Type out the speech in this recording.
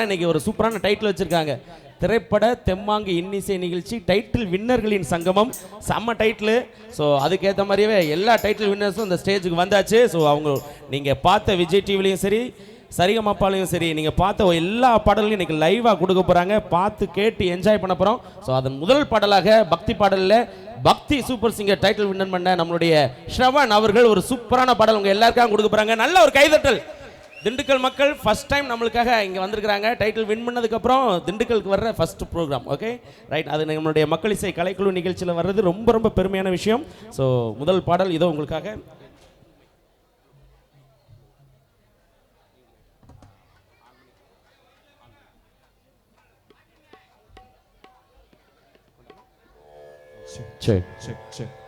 இன்னைக்கு ஒரு சூப்பரான டைட்டில் வச்சிருக்காங்க. திரைப்பட தெம்மாங்கு இன்னிசை நிகழ்ச்சி டைட்டில் வின்னர்களின் சங்கமம். செம்ம டைட்டில். ஸோ அதுக்கேற்ற மாதிரியே எல்லா டைட்டில் வின்னர்ஸும் இந்த ஸ்டேஜுக்கு வந்தாச்சு. ஸோ அவங்க நீங்கள் பார்த்த விஜய் டிவிலையும் சரி, சரிகமப்பாலையும் சரி, நீங்கள் பார்த்த எல்லா பாடல்களையும் இன்றைக்கி லைவாக கொடுக்க போகிறாங்க. பார்த்து கேட்டு என்ஜாய் பண்ண போகிறோம். ஸோ அதன் முதல் பாடலாக பக்தி பாடலில் பக்தி சூப்பர் சிங்கர் டைட்டில் வின்னர் பண்ண நம்மளுடைய ஸ்ரவன் அவர்கள் ஒரு சூப்பரான பாடல் உங்கள் எல்லாருக்காகவும் கொடுக்க போகிறாங்க. நல்ல ஒரு கைதட்டல். திண்டுக்கல் மக்கள் ஃபர்ஸ்ட் டைம் நம்மளுக்காக இங்கே வந்திருக்கிறாங்க. டைட்டில் வின் பண்ணதுக்கப்புறம் திண்டுக்கலுக்கு வர்ற ஃபர்ஸ்ட் ப்ரோக்ராம். Okay right. அது நம்மளுடைய மக்கள் இசை கலைக்குழு நிகழ்ச்சியில் வர்றது ரொம்ப ரொம்ப பெருமையான விஷயம். ஸோ முதல் பாடல் இதோ உங்களுக்காக. சரி